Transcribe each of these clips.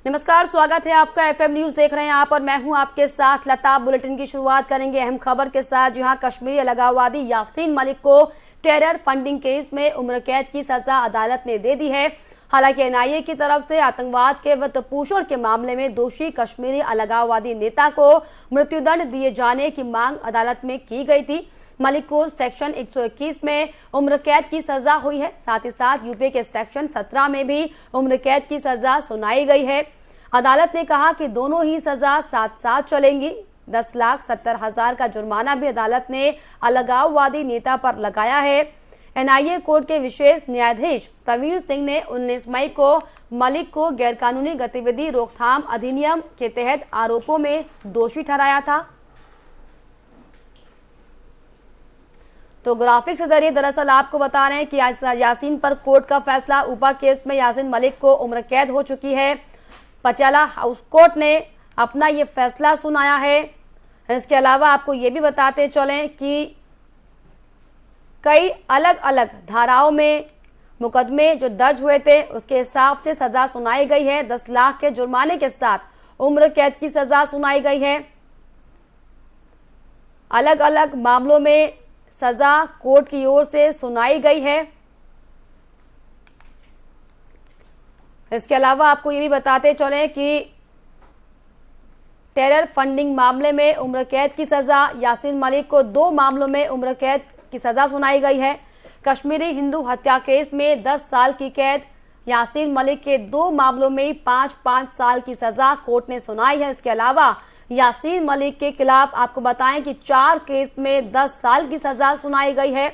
नमस्कार, स्वागत है आपका। एफएम न्यूज देख रहे हैं आप और मैं हूं आपके साथ लता। बुलेटिन की शुरुआत करेंगे अहम खबर के साथ, जहां कश्मीरी अलगाववादी यासीन मलिक को टेरर फंडिंग केस में उम्र कैद की सजा अदालत ने दे दी है। हालांकि एनआईए की तरफ से आतंकवाद के वित्तपोषण के मामले में दोषी कश्मीरी अलगाववादी नेता को मृत्युदंड दिए जाने की मांग अदालत में की गई थी। मलिक को सेक्शन 121 में उम्र कैद की सजा हुई है। साथ ही साथ यूपी के सेक्शन 17 में भी उम्र कैद की सजा सुनाई गई है। अदालत ने कहा कि दोनों ही सजा साथ साथ चलेंगी। 10,70,000 का जुर्माना भी अदालत ने अलगाववादी नेता पर लगाया है। एनआईए कोर्ट के विशेष न्यायाधीश प्रवीण सिंह ने 19 मई को मलिक को गैरकानूनी गतिविधि रोकथाम अधिनियम के तहत आरोपों में दोषी ठहराया था। तो ग्राफिक्स के जरिए दरअसल आपको बता रहे हैं कि यासीन पर कोर्ट का फैसला। ऊपा केस में यासीन मलिक को उम्र कैद हो चुकी है। पटियाला हाउस कोर्ट ने अपना ये फैसला सुनाया है। इसके अलावा आपको ये भी बताते चलें कि कई अलग अलग धाराओं में मुकदमे जो दर्ज हुए थे उसके हिसाब से सजा सुनाई गई है। 10 लाख के जुर्माने के साथ उम्र कैद की सजा सुनाई गई है। अलग अलग मामलों में सजा कोर्ट की ओर से सुनाई गई है। इसके अलावा आपको ये भी बताते चलें कि टेरर फंडिंग मामले में उम्र कैद की सजा, यासीन मलिक को 2 मामलों में उम्र कैद की सजा सुनाई गई है। कश्मीरी हिंदू हत्या केस में 10 साल की कैद, यासीन मलिक के 2 मामलों में 5-5 साल की सजा कोर्ट ने सुनाई है। इसके अलावा यासीन मलिक के खिलाफ आपको बताएं कि 4 केस में 10 साल की सजा सुनाई गई है।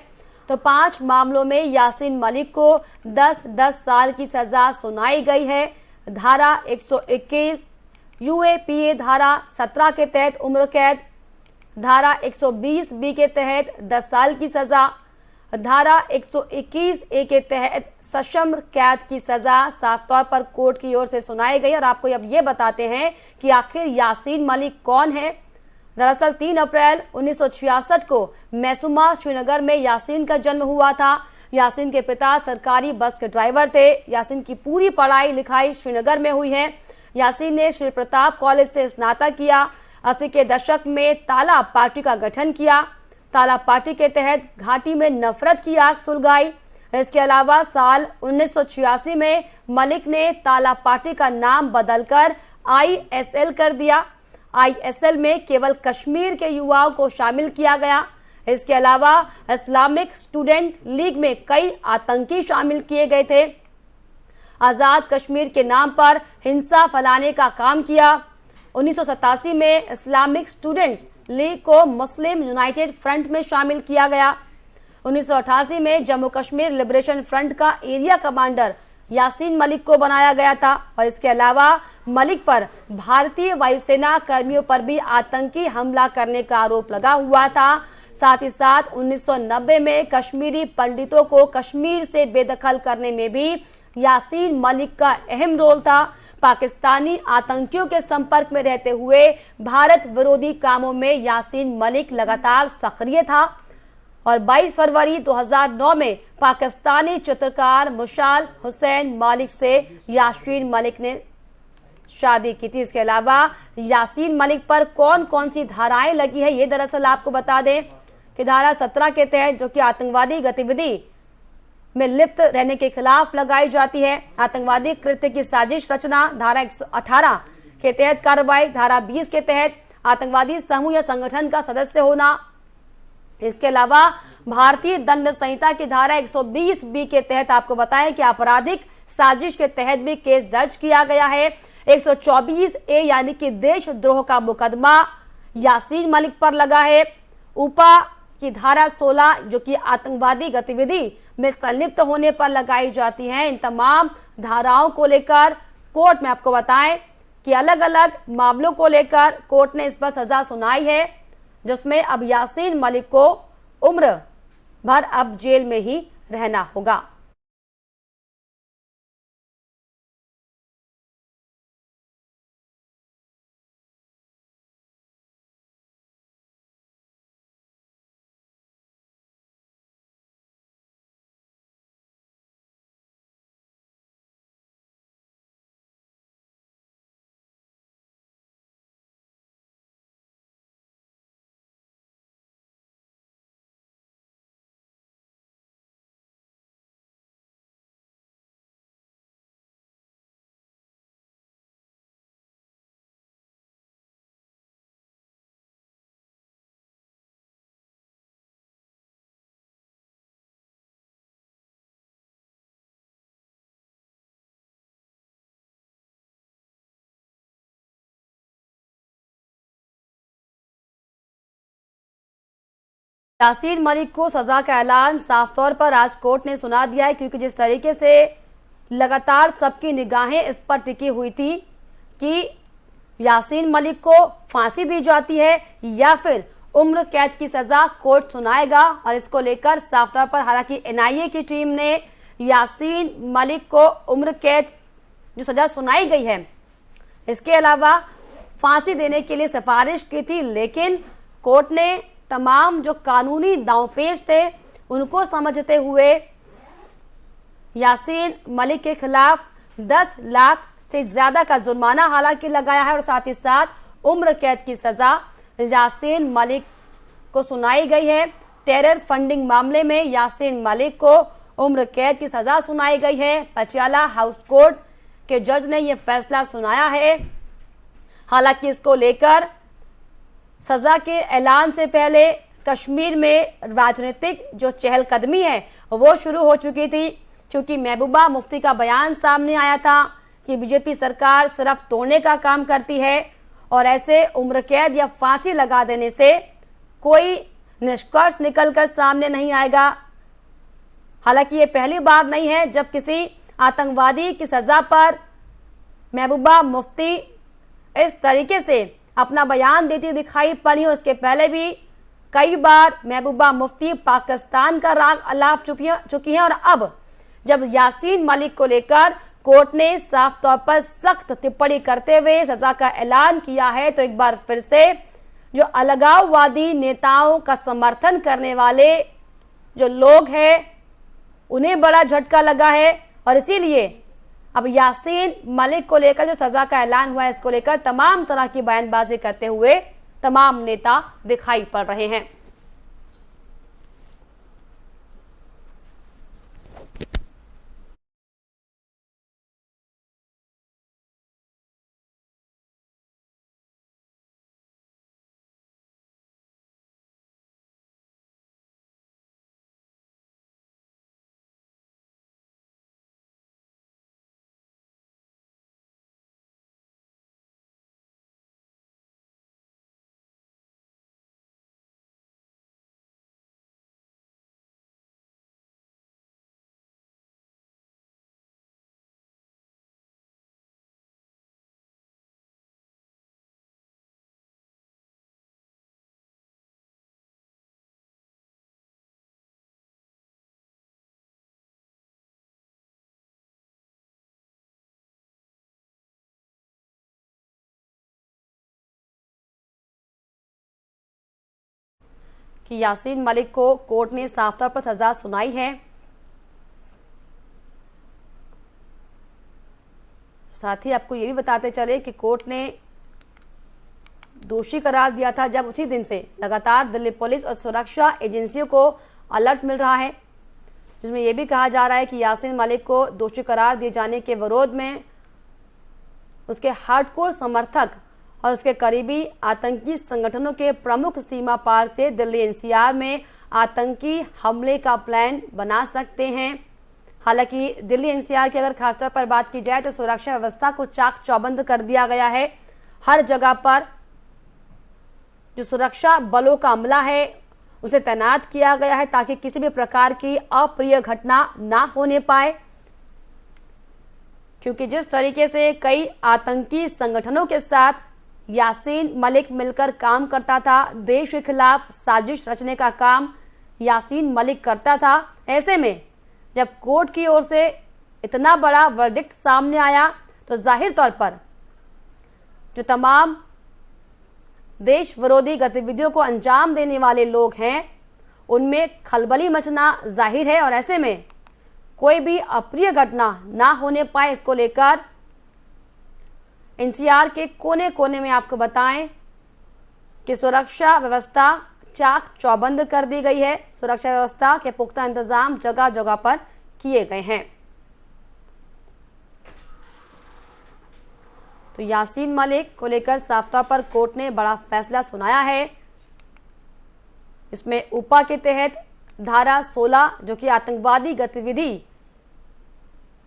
तो 5 मामलों में यासीन मलिक को 10-10 साल की सजा सुनाई गई है। धारा 121, यूएपीए धारा 17 के तहत उम्र कैद, धारा 120 बी के तहत 10 साल की सजा, धारा 121 ए के तहत सश्रम कैद की सजा साफ तौर पर कोर्ट की ओर से सुनाई गई। और आपको अब ये बताते हैं कि आखिर यासीन मलिक कौन है। दरअसल 3 अप्रैल 1966 को मैसूमा श्रीनगर में यासीन का जन्म हुआ था। यासीन के पिता सरकारी बस के ड्राइवर थे। यासीन की पूरी पढ़ाई लिखाई श्रीनगर में हुई है। यासीन ने श्री प्रताप कॉलेज से स्नातक किया। 80 के दशक में तालाब पार्टी का गठन किया। तालाब पार्टी के तहत घाटी में नफरत की आग सुलगाई। इसके अलावा साल 1986 में मलिक ने तालाब पार्टी का नाम बदलकर आईएसएल कर दिया। आईएसएल में केवल कश्मीर के युवाओं को शामिल किया गया। इसके अलावा इस्लामिक स्टूडेंट लीग में कई आतंकी शामिल किए गए थे। आजाद कश्मीर के नाम पर हिंसा फैलाने का काम किया। 1987 में इस्लामिक स्टूडेंट्स लीग को मुस्लिम यूनाइटेड फ्रंट में शामिल किया गया। 1988 में जम्मू कश्मीर लिबरेशन फ्रंट का एरिया कमांडर यासीन मलिक को बनाया गया था। और इसके अलावा मलिक पर भारतीय वायुसेना कर्मियों पर भी आतंकी हमला करने का आरोप लगा हुआ था। साथ ही साथ 1990 में कश्मीरी पंडितों को कश्मीर से बेदखल करने में भी यासीन मलिक का अहम रोल था। पाकिस्तानी आतंकियों के संपर्क में रहते हुए भारत विरोधी कामों में यासीन मलिक लगातार सक्रिय था। और 22 फरवरी 2009 में पाकिस्तानी चित्रकार मुशाल हुसैन मालिक से यासीन मलिक ने शादी की थी। इसके अलावा यासीन मलिक पर कौन कौन सी धाराएं लगी है, ये दरअसल आपको बता दें कि धारा 17 के तहत, जो कि आतंकवादी गतिविधि में लिप्त रहने के खिलाफ लगाई जाती है। आतंकवादी कृत्य की साजिश रचना, धारा 118 के तहत कार्रवाई। धारा 20 के तहत आतंकवादी समूह या संगठन का सदस्य होना। इसके अलावा भारतीय दंड संहिता की धारा 120 बी के तहत आपको बताएं कि आपराधिक साजिश के तहत भी केस दर्ज किया गया है। 124 ए यानी कि देशद्रोह का मुकदमा यासीन मलिक पर लगा है। ऊपा की धारा 16 जो कि आतंकवादी गतिविधि में संलिप्त होने पर लगाई जाती है। इन तमाम धाराओं को लेकर कोर्ट में आपको बताएं कि अलग अलग मामलों को लेकर कोर्ट ने इस पर सजा सुनाई है, जिसमें अब यासीन मलिक को उम्र भर अब जेल में ही रहना होगा। यासीन मलिक को सजा का ऐलान साफ तौर पर आज कोर्ट ने सुना दिया है, क्योंकि जिस तरीके से लगातार सबकी निगाहें इस पर टिकी हुई थी कि यासीन मलिक को फांसी दी जाती है या फिर उम्र कैद की सजा कोर्ट सुनाएगा, और इसको लेकर साफ तौर पर हालांकि एनआईए की टीम ने यासीन मलिक को उम्र कैद जो सजा सुनाई गई है इसके अलावा फांसी देने के लिए सिफारिश की थी, लेकिन कोर्ट ने तमाम जो कानूनी दांवपेच थे उनको समझते हुए यासीन मलिक के खिलाफ 10 लाख से ज्यादा का जुर्माना हालांकि लगाया है, और साथ ही साथ उम्र कैद की सजा यासीन मलिक को सुनाई गई है। टेरर फंडिंग मामले में यासीन मलिक को उम्र कैद की सजा सुनाई गई है। पटियाला हाउस कोर्ट के जज ने यह फैसला सुनाया है। हालांकि इसको लेकर सजा के ऐलान से पहले कश्मीर में राजनीतिक जो चहलकदमी है वो शुरू हो चुकी थी, क्योंकि महबूबा मुफ्ती का बयान सामने आया था कि बीजेपी सरकार सिर्फ तोड़ने का काम करती है और ऐसे उम्र कैद या फांसी लगा देने से कोई निष्कर्ष निकलकर सामने नहीं आएगा। हालांकि ये पहली बार नहीं है जब किसी आतंकवादी की सजा पर महबूबा मुफ्ती इस तरीके से अपना बयान देती दिखाई पड़ी हो। इसके पहले भी कई बार महबूबा मुफ्ती पाकिस्तान का राग अलाप चुकी हैं, और अब जब यासीन मलिक को लेकर कोर्ट ने साफ तौर पर सख्त टिप्पणी करते हुए सजा का ऐलान किया है, तो एक बार फिर से जो अलगाववादी नेताओं का समर्थन करने वाले जो लोग हैं उन्हें बड़ा झटका लगा है, और इसीलिए अब यासीन मलिक को लेकर जो सजा का ऐलान हुआ है इसको लेकर तमाम तरह की बयानबाजी करते हुए तमाम नेता दिखाई पड़ रहे हैं। कि यासीन मलिक को कोर्ट ने साफ तौर पर सजा सुनाई है। साथ ही आपको ये भी बताते चले कि कोर्ट ने दोषी करार दिया था, जब उसी दिन से लगातार दिल्ली पुलिस और सुरक्षा एजेंसियों को अलर्ट मिल रहा है, जिसमें यह भी कहा जा रहा है कि यासीन मलिक को दोषी करार दिए जाने के विरोध में उसके हार्डकोर समर्थक और उसके करीबी आतंकी संगठनों के प्रमुख सीमा पार से दिल्ली एनसीआर में आतंकी हमले का प्लान बना सकते हैं। हालांकि दिल्ली एनसीआर की अगर खासतौर पर बात की जाए तो सुरक्षा व्यवस्था को चाक चौबंद कर दिया गया है। हर जगह पर जो सुरक्षा बलों का अमला है उसे तैनात किया गया है ताकि किसी भी प्रकार की अप्रिय घटना ना होने पाए, क्योंकि जिस तरीके से कई आतंकी संगठनों के साथ यासीन मलिक मिलकर काम करता था, देश के खिलाफ साजिश रचने का काम यासीन मलिक करता था, ऐसे में जब कोर्ट की ओर से इतना बड़ा वर्डिक्ट सामने आया तो जाहिर तौर पर जो तमाम देश विरोधी गतिविधियों को अंजाम देने वाले लोग हैं उनमें खलबली मचना जाहिर है, और ऐसे में कोई भी अप्रिय घटना ना होने पाए इसको लेकर एनसीआर के कोने कोने में आपको बताएं कि सुरक्षा व्यवस्था चाक चौबंद कर दी गई है। सुरक्षा व्यवस्था के पुख्ता इंतजाम जगह जगह पर किए गए हैं। तो यासीन मलिक को लेकर साफ तौर पर कोर्ट ने बड़ा फैसला सुनाया है। इसमें उपा के तहत धारा 16 जो कि आतंकवादी गतिविधि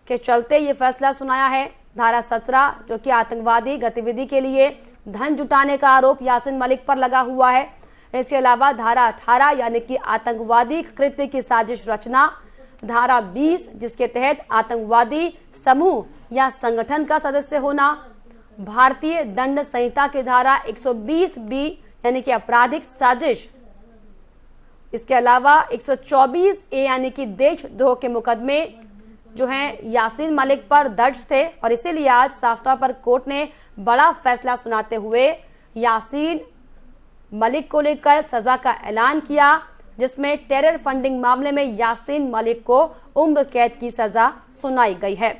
के चलते ये फैसला सुनाया है, धारा 17 जो कि आतंकवादी गतिविधि के लिए धन जुटाने का आरोप यासीन मलिक पर लगा हुआ है, इसके अलावा धारा 18 यानी कि आतंकवादी कृत्य की साजिश रचना, धारा 20 जिसके तहत आतंकवादी समूह या संगठन का सदस्य होना, भारतीय दंड संहिता की धारा 120 बी यानी कि आपराधिक साजिश, इसके अलावा 124 ए यानी कि देशद्रोह के मुकदमे जो हैं यासीन मलिक पर दर्ज थे और इसीलिए आज साफ तौर पर कोर्ट ने बड़ा फैसला सुनाते हुए यासीन मलिक को लेकर सजा का ऐलान किया, जिसमें टेरर फंडिंग मामले में यासीन मलिक को उम्र कैद की सजा सुनाई गई है।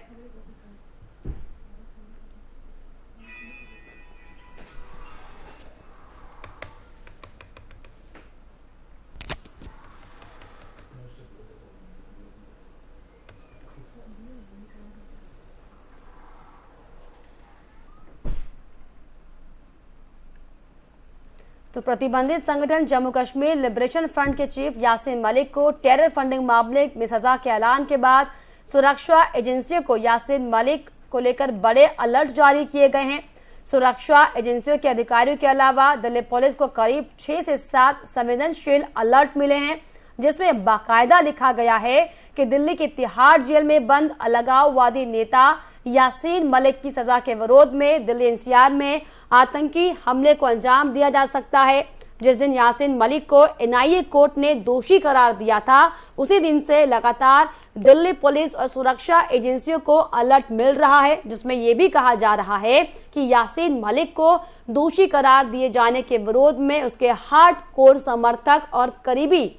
तो प्रतिबंधित संगठन जम्मू कश्मीर लिबरेशन फ्रंट के चीफ यासीन मलिक को टेरर फंडिंग मामले में सजा के ऐलान के बाद सुरक्षा एजेंसियों को यासीन मलिक को लेकर बड़े अलर्ट जारी किए गए हैं। सुरक्षा एजेंसियों के अधिकारियों के अलावा दिल्ली पुलिस को करीब 6 से 7 संवेदनशील अलर्ट मिले हैं, जिसमें बाकायदा लिखा गया है कि दिल्ली की तिहाड़ जेल में बंद अलगाववादी नेता यासीन मलिक की सजा के विरोध में दिल्ली एनसीआर में आतंकी हमले को अंजाम दिया जा सकता है। जिस दिन यासीन मलिक को एनआईए कोर्ट ने दोषी करार दिया था, उसी दिन से लगातार दिल्ली पुलिस और सुरक्षा एजेंसियों को अलर्ट मिल रहा है, जिसमें यह भी कहा जा रहा है कि यासीन मलिक को दोषी करार दिए जाने के विरोध में उसके हार्डकोर समर्थक और करीबी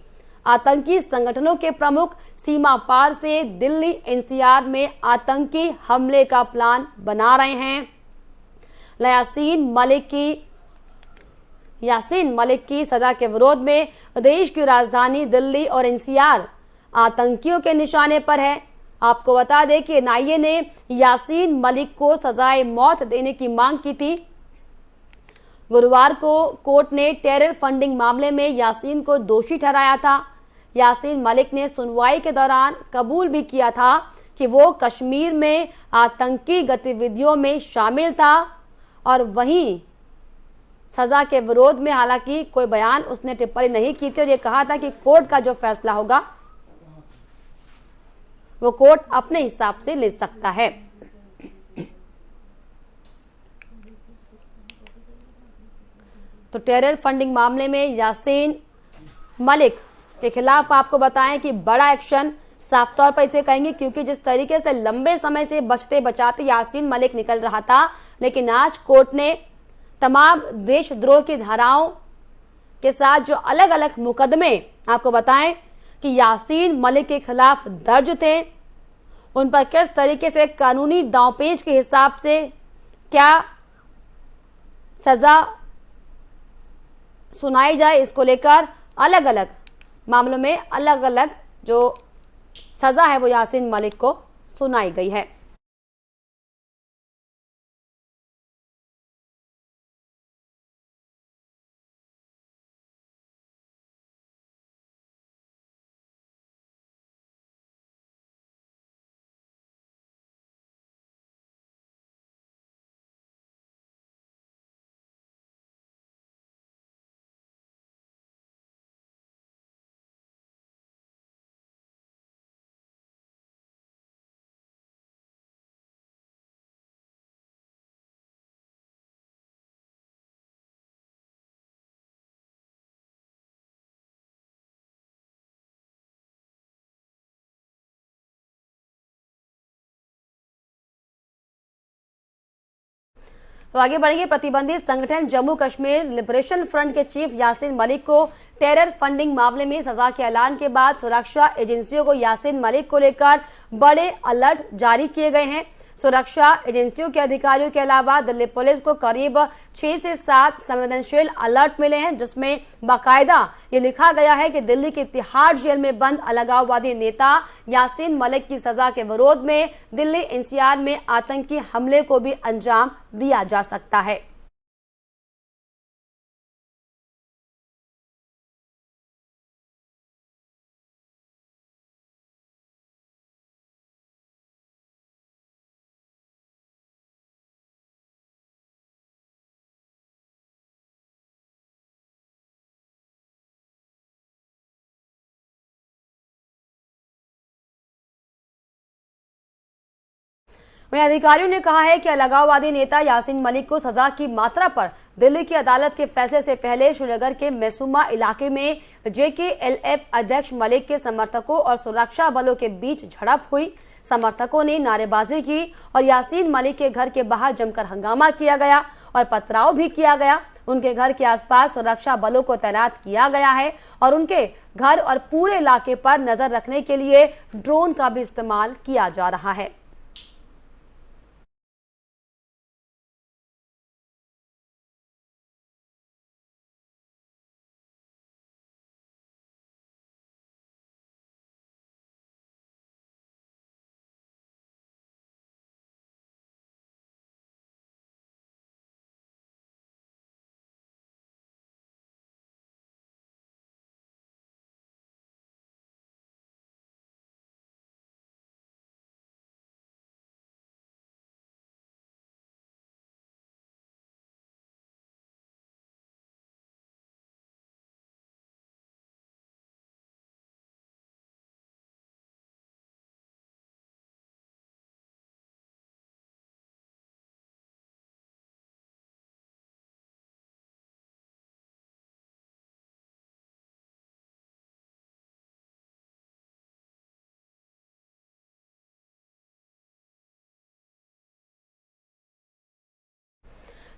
आतंकी संगठनों के प्रमुख सीमा पार से दिल्ली एनसीआर में आतंकी हमले का प्लान बना रहे हैं। यासीन मलिक की सजा के विरोध में देश की राजधानी दिल्ली और एनसीआर आतंकियों के निशाने पर है। आपको बता दें कि एनआईए ने यासीन मलिक को सजाए मौत देने की मांग की थी। गुरुवार को कोर्ट ने टेरर फंडिंग मामले में यासीन को दोषी ठहराया था। यासीन मलिक ने सुनवाई के दौरान कबूल भी किया था कि वो कश्मीर में आतंकी गतिविधियों में शामिल था और वहीं सजा के विरोध में हालांकि कोई बयान उसने टिप्पणी नहीं की थी और ये कहा था कि कोर्ट का जो फैसला होगा वो कोर्ट अपने हिसाब से ले सकता है। तो टेरर फंडिंग मामले में यासीन मलिक के खिलाफ आपको बताएं कि बड़ा एक्शन, साफ तौर पर इसे कहेंगे क्योंकि जिस तरीके से लंबे समय से बचते बचाते यासीन मलिक निकल रहा था, लेकिन आज कोर्ट ने तमाम देशद्रोह की धाराओं के साथ जो अलग अलग मुकदमे आपको बताएं कि यासीन मलिक के खिलाफ दर्ज थे, उन पर किस तरीके से कानूनी दांवपेच के हिसाब से क्या सजा सुनाई जाए, इसको लेकर अलग अलग मामलों में अलग अलग जो सजा है वो यासीन मलिक को सुनाई गई है। तो आगे बढ़ेंगे। प्रतिबंधित संगठन जम्मू कश्मीर लिबरेशन फ्रंट के चीफ यासीन मलिक को टेरर फंडिंग मामले में सजा के ऐलान के बाद सुरक्षा एजेंसियों को यासीन मलिक को लेकर बड़े अलर्ट जारी किए गए हैं। सुरक्षा एजेंसियों के अधिकारियों के अलावा दिल्ली पुलिस को करीब 6 से 7 संवेदनशील अलर्ट मिले हैं, जिसमें बाकायदा ये लिखा गया है कि दिल्ली की तिहाड़ जेल में बंद अलगाववादी नेता यासीन मलिक की सजा के विरोध में दिल्ली एनसीआर में आतंकी हमले को भी अंजाम दिया जा सकता है। वहीं अधिकारियों ने कहा है कि अलगाववादी नेता यासीन मलिक को सजा की मात्रा पर दिल्ली की अदालत के फैसले से पहले श्रीनगर के मैसूमा इलाके में JKLF अध्यक्ष मलिक के समर्थकों और सुरक्षा बलों के बीच झड़प हुई। समर्थकों ने नारेबाजी की और यासीन मलिक के घर के बाहर जमकर हंगामा किया गया और पथराव भी किया गया। उनके घर के आसपास सुरक्षा बलों को तैनात किया गया है और उनके घर और पूरे इलाके पर नजर रखने के लिए ड्रोन का भी इस्तेमाल किया जा रहा है।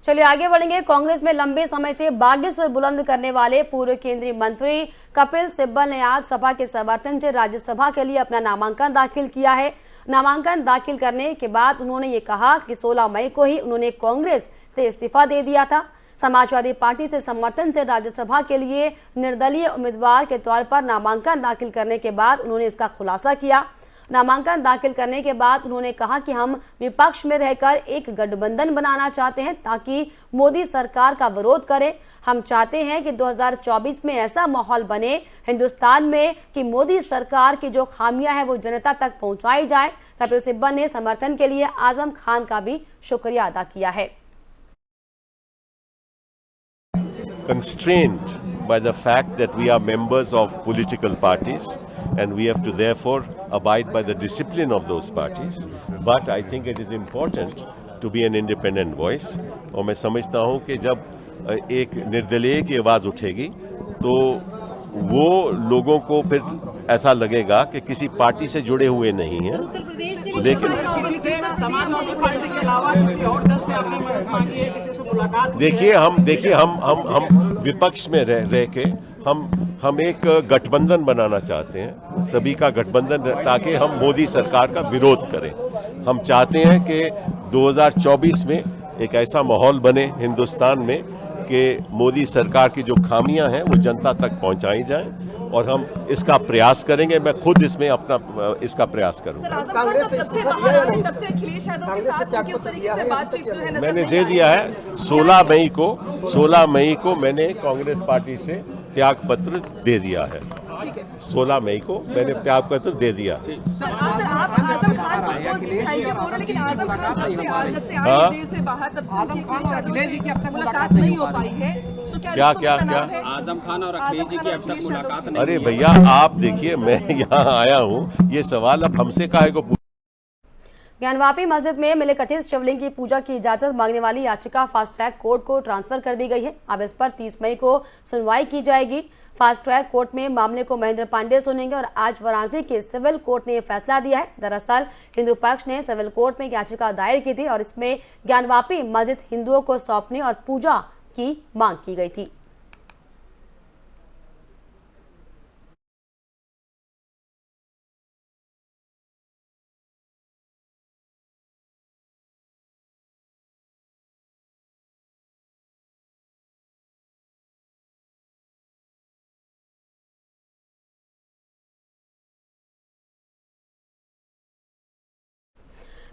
चलिए आगे बढ़ेंगे। कांग्रेस में लंबे समय से बागी स्वर बुलंद करने वाले पूर्व केंद्रीय मंत्री कपिल सिब्बल ने आज सपा के समर्थन से राज्यसभा के लिए अपना नामांकन दाखिल किया है। नामांकन दाखिल करने के बाद उन्होंने ये कहा कि 16 मई को ही उन्होंने कांग्रेस से इस्तीफा दे दिया था। समाजवादी पार्टी से समर्थन से राज्यसभा के लिए निर्दलीय उम्मीदवार के तौर पर नामांकन दाखिल करने के बाद उन्होंने इसका खुलासा किया। नामांकन दाखिल करने के बाद उन्होंने कहा कि हम विपक्ष में रहकर एक गठबंधन बनाना चाहते हैं ताकि मोदी सरकार का विरोध करें। हम चाहते हैं कि 2024 में ऐसा माहौल बने हिंदुस्तान में कि मोदी सरकार की जो खामियां हैं वो जनता तक पहुंचाई जाए। कपिल सिब्बल ने समर्थन के लिए आजम खान का भी शुक्रिया अदा किया है। Constrained by the fact that we are members of political parties and we have to therefore abide by the discipline of those parties. But I think it is important to be an independent voice. और मैं समझता हूँ कि जब एक निर्दलीय की आवाज़ उठेगी तो वो लोगों को फिर ऐसा लगेगा कि किसी पार्टी से जुड़े हुए नहीं हैं, लेकिन देखिए हम विपक्ष में रह के हम एक गठबंधन बनाना चाहते हैं, सभी का गठबंधन, ताकि हम मोदी सरकार का विरोध करें। हम चाहते हैं कि 2024 में एक ऐसा माहौल बने हिंदुस्तान में कि मोदी सरकार की जो खामियां हैं वो जनता तक पहुंचाई जाएं और हम इसका प्रयास करेंगे। मैं खुद इसमें अपना इसका प्रयास करूंगा। मैंने दे दिया है 16 मई को मैंने कांग्रेस पार्टी से त्याग पत्र दे दिया है। 16 मई को मैंने त्याग पत्र दे दिया। क्या आजम खान और अखिलेश जी की अब तक मुलाकात नहीं। अरे भैया आप देखिए, मैं यहाँ आया हूँ, ये सवाल अब हमसे काहे को। ज्ञानवापी मस्जिद में मिले कथित शिवलिंग की पूजा की इजाजत मांगने वाली याचिका फास्ट ट्रैक कोर्ट को ट्रांसफर कर दी गई है। अब इस पर 30 मई को सुनवाई की जाएगी। फास्ट ट्रैक कोर्ट में मामले को महेंद्र पांडे सुनेंगे और आज वाराणसी के सिविल कोर्ट ने यह फैसला दिया है। दरअसल हिंदू पक्ष ने सिविल कोर्ट में याचिका दायर की थी और इसमें ज्ञानवापी मस्जिद हिंदुओं को सौंपने और पूजा की मांग की गई थी।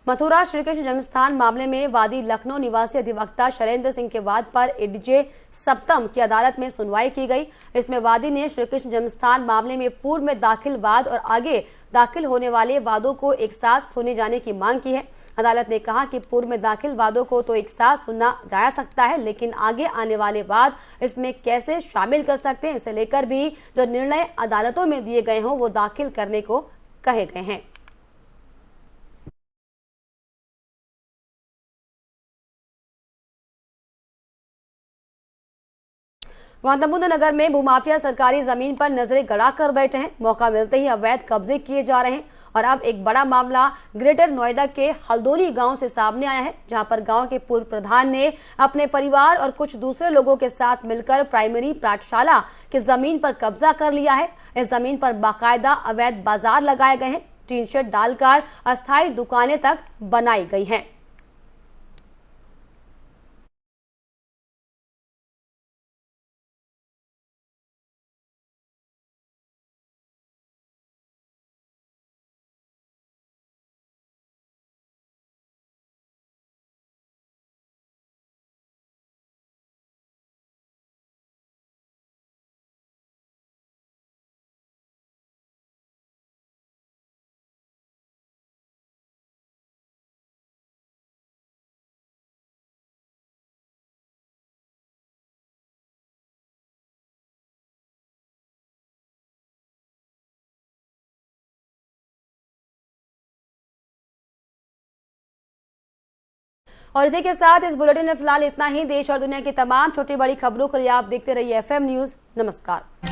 मथुरा श्रीकृष्ण जन्मस्थान मामले में वादी लखनऊ निवासी अधिवक्ता शैलेंद्र सिंह के वाद पर एडीजे सप्तम की अदालत में सुनवाई की गई। इसमें वादी ने श्रीकृष्ण जन्मस्थान मामले में पूर्व में दाखिल वाद और आगे दाखिल होने वाले वादों को एक साथ सुने जाने की मांग की है। अदालत ने कहा कि पूर्व में दाखिल वादों को तो एक साथ सुना जा सकता है, लेकिन आगे आने वाले वाद इसमें कैसे शामिल कर सकते हैं, इसे लेकर भी जो निर्णय अदालतों में दिए गए हों वो दाखिल करने को कहे गए हैं। गौतम बुद्ध नगर में भूमाफिया सरकारी जमीन पर नजरें गड़ा कर बैठे हैं। मौका मिलते ही अवैध कब्जे किए जा रहे हैं और अब एक बड़ा मामला ग्रेटर नोएडा के हल्दोनी गांव से सामने आया है, जहां पर गांव के पूर्व प्रधान ने अपने परिवार और कुछ दूसरे लोगों के साथ मिलकर प्राइमरी पाठशाला की जमीन पर कब्जा कर लिया है। इस जमीन पर बाकायदा अवैध बाजार लगाए गए हैं, टीन शेड डालकर अस्थायी दुकानें तक बनाई गई हैं। और इसी के साथ इस बुलेटिन में फिलहाल इतना ही। देश और दुनिया की तमाम छोटी बड़ी खबरों के लिए आप देखते रहिए FM न्यूज। नमस्कार।